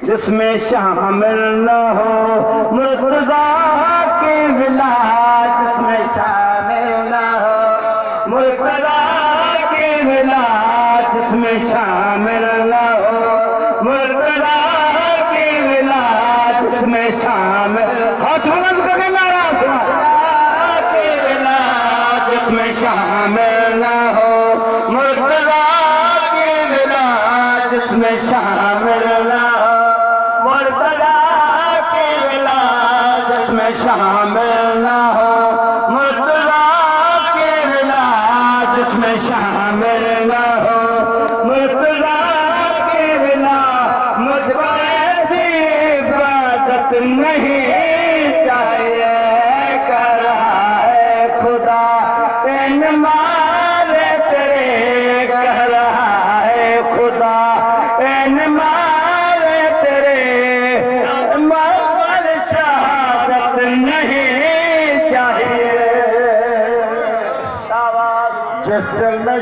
जिसमें शामिल न हो मुर्तज़ा के विलाज, जिसमें शामिल न हो मुर्तज़ा के विलाज, जिसमें शामिल न हो मुर्तज़ा के विलाज, जिसमें शामिल हाथ बुलंद करके नारा के विलाज, जिसमें शामिल न हो मुर्तज़ा के विलाज, जिसमें शामिल न हो मुर्तज़ा के विलाज, जिसमें शामिल न हो मुर्तज़ा के विलाज, जिसमें शामिल न हो मुर्तज़ा के विलाज। मुझको ऐसी इबादत नहीं चाहिए, कह रहा है खुदा इन मारे तेरे, कह रहा है खुदा इन मारे तेरे, मौल शहादत नहीं चाहिए। जिस दिल में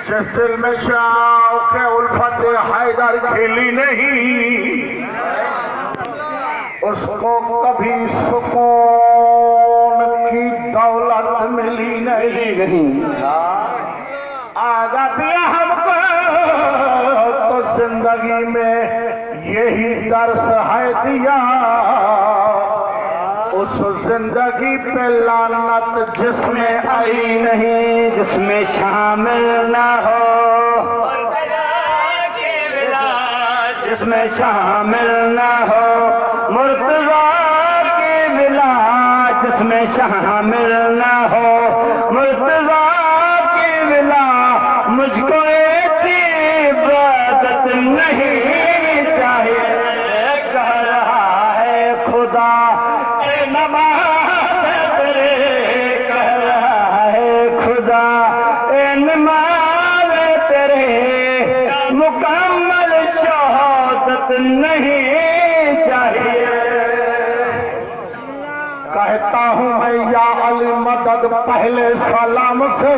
जिस दिल में शौक़ उल्फत हैदर खिली नहीं, उसको कभी सुकून की दौलत मिली नहीं। आगा दिया हमको तो जिंदगी में यही दर्स है दिया, उस जिंदगी पे लानत जिसमें आई नहीं, जिसमें शामिल न हो जिसमें शामिल न हो मुर्तज़ा के विलाज, जिसमें शामिल न हो मुर्तज़ा के विलाज। मुझको ऐसी इबादत नहीं चाहिए, कह रहा है खुदा नमाज़ तेरे, कह रहा है खुदा नमाज़ तेरे, मुकम्मल शहादत नहीं चाहिए। कहता हूँ मैं या अली मदद पहले सलाम से,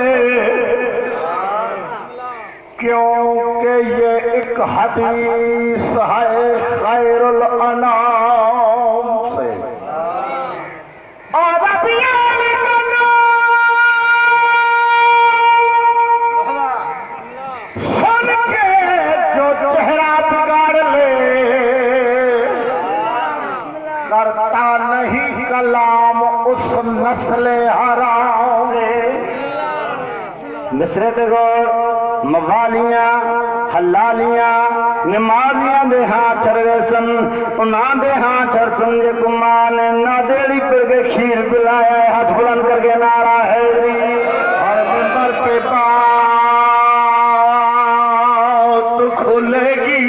क्योंकि ये एक हदीस है खैरुल अनाम से। और सुन के जो चेहरा बिगाड़ ले, करता नहीं कलाम उस नस्ले हराम से। मिसरत गौर मवालियां हलालियां नमाजियां दे हाथ चरवेसन, उन्हां दे हाथ चरसन जे कुमान ना देड़ी पर के खीर पिलाया। हाथ बुलंद करके नारा है और मिंबर पे बात खुलेगी,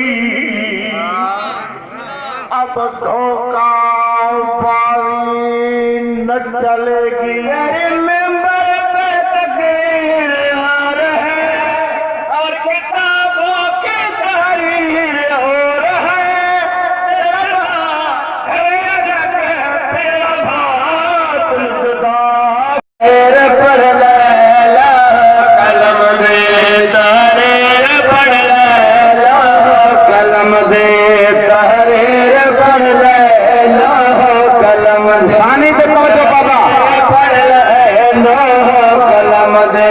अब धोखा बारी न चलेगी। मिंबर पे तकरीर और किताबों की तहरीर हो रहा है, तेरा भात जुदा पढ़ ला कलम दे तहरीर पढ़ ला कलम दे तहरीर पढ़ ला कलम सानी पे पहुंचो बाबा पढ़ लो कलम दे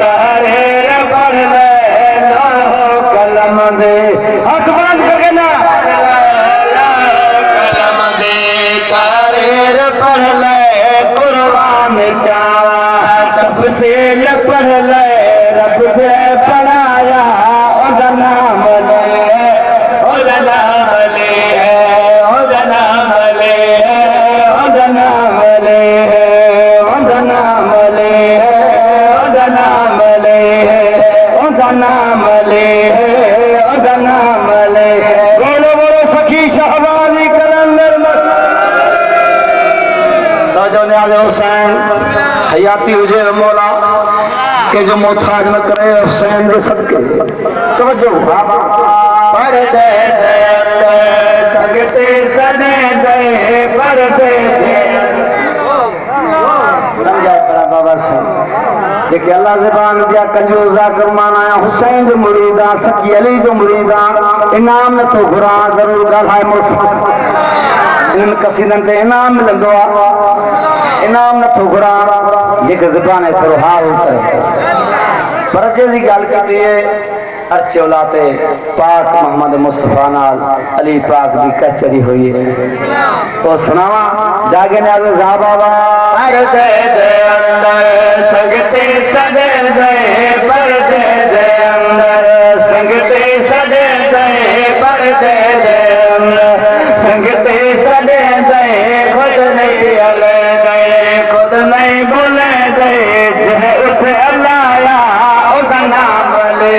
तहरीर पढ़ लो कलम दे। हाथ बंद करके ना कलम दे तहरीर पढ़ ले, कुरान चावा तफसील पढ़ ले, रब से पढ़ाया ओदा नाम ले, ओदा नाम ले है, ओदा नाम ले है, ओदा नाम ले है, ओदा नाम ले है, ओदा नाम ले है, ओदा नाम ले है, ओदा नाम ले है। बोलो बोलो सखी शहबाजी कलंदर हुसैन हयाती हुजे मौला के जो मोहताज न करे हुसैन दे सबके तवज्जो पर दे तगते सने दे पर दे समझा करा बाबा से जेके अल्लाह ज़बान दिया कंजो ज़ाकिर माना हुसैन जो मुरीदा सखी अली जो मुरीदा इनाम न तो घुरा ज़रूर ॻाल्हाए मुस इन कसीदन ते इनाम मिलंदो आहे इनाम न तो घुरा जेके ज़बान थोरो हाल करे पर जी ॻाल्हि कई अर्च औलाते पाक मोहम्मद मुस्तफा नाल अली पाक की कचहरी हुई है तो सुनावा जागे ने आगे जा बाबा पर्दे दे अंदर संगते सजे दे पर्दे दे अंदर संगते सजे दे पर्दे दे अंदर संगते सजे दे खुद नहीं अले दे खुद नहीं बोले दे जे उठ अल्लाह या उसका नाम ले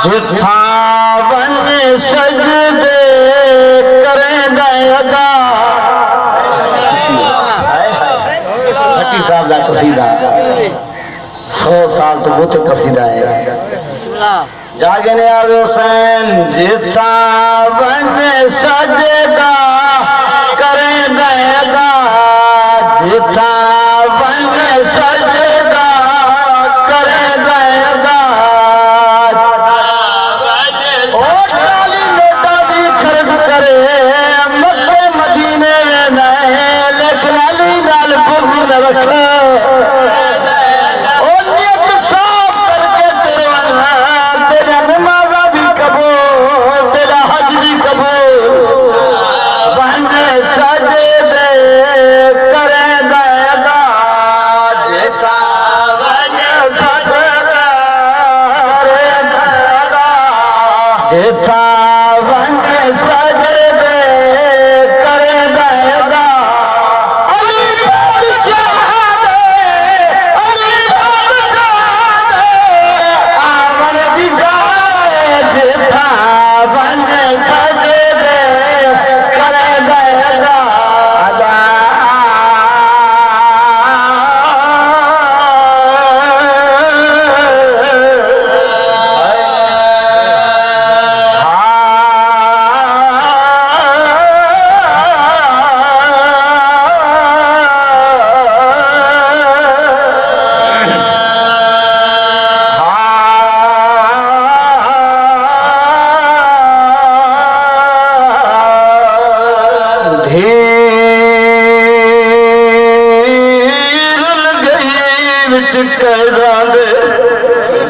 जिथा वन सजदे करें दया साहब का कसीदा 100 साल तो बहुत कसीदा है जागे ने आगे हुसैन जिथा वन सजदा करें दया जिथा वन सजदा करें दया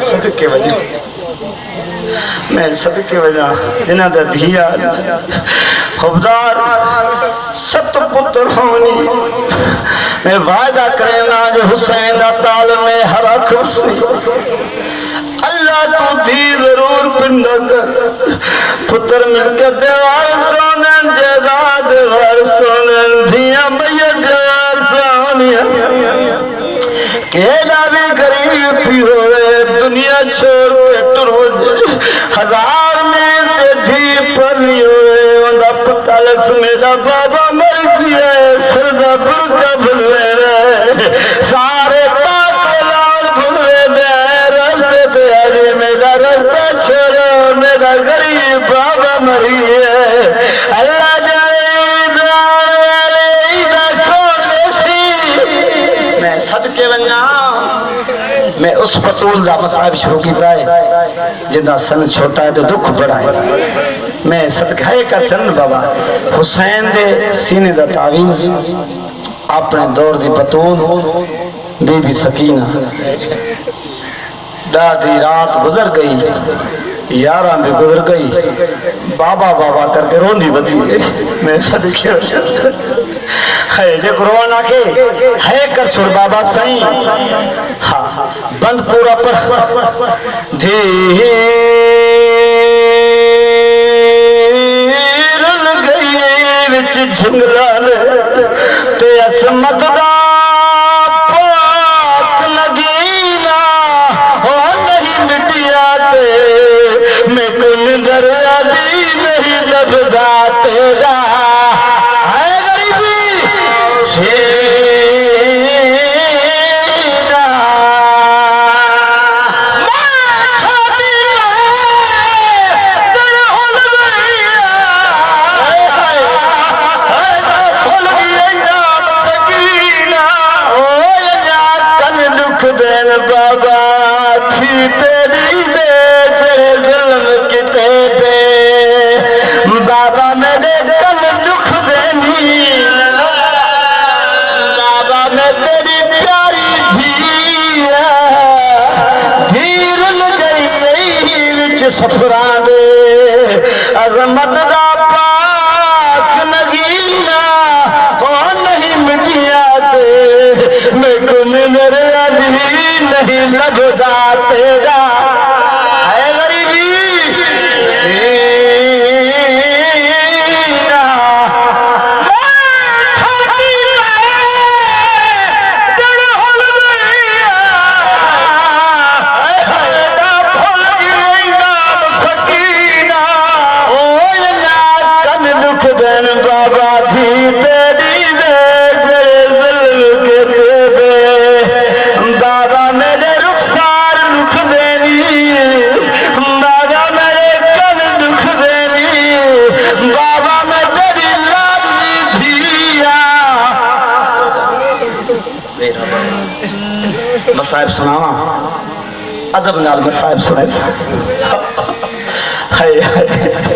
सदके वजह मैं सदके वजह जिन्हां दा धिया खुबदार सत पुत्र होनी मैं वायदा करना जो हुसैन दा ताल में हरा खुशी अल्लाह तू धी जरूर पिंड कर पुत्र मिलके देवार सोने जैदाद वर सोने धिया मैया देवार सोनिया केला भी गरीब भी होए दुनिया छोड़ के टुर हो 1000 में धी पली होए उनका पता लग मेरा बाबा मर गया सरदा बुरका भुलवे सारे ताके लाल भुलवे दे रस्ते ते अरे मेरा रास्ता छोड़ो मेरा गरीब बाबा मरी है अल्लाह जाने मैं सदके वना मैं उस पतूल का मसाब शुरू किया है जिंदा सन छोटा है तो दुख बड़ा है मैं सदकाए कर सन बाबा हुसैन दे सीने का तावीज अपने दौर की पतूल बीबी सकीना दादी रात गुजर गई 11 भी गुजर गई बाबा बाबा करके रोंदी बदी मैं सदके है जे कुरबान आके है कर छोड़ बाबा सही हाँ बंद पूरा पर धीर गई विच झंगलाल ते असमत दा पाक लगीना हो नहीं मिटिया ते मैं कुन दरिया दी नहीं लभदा तेरा बाबा थी तेरी दे तेरे जुल्म किते पे बाबा मेरे कल दुख देनी बाबा मैं तेरी प्यारी थी धीर गई विच सफरा दे अजमत दा पाक नगीना हो नहीं मिटिया ते मैं कुन मेरे नहीं लभदा तेरा है गरीबी दुख देन बाबा थी तेरी दे बाबा मेरे रुखसार दुख देनी बाबा मेरे कल दुख देनी बाबा मैं तेरी लाडली थिया मसाइब सुनावा अदब नाल मसाइब सुनाए हाय हाय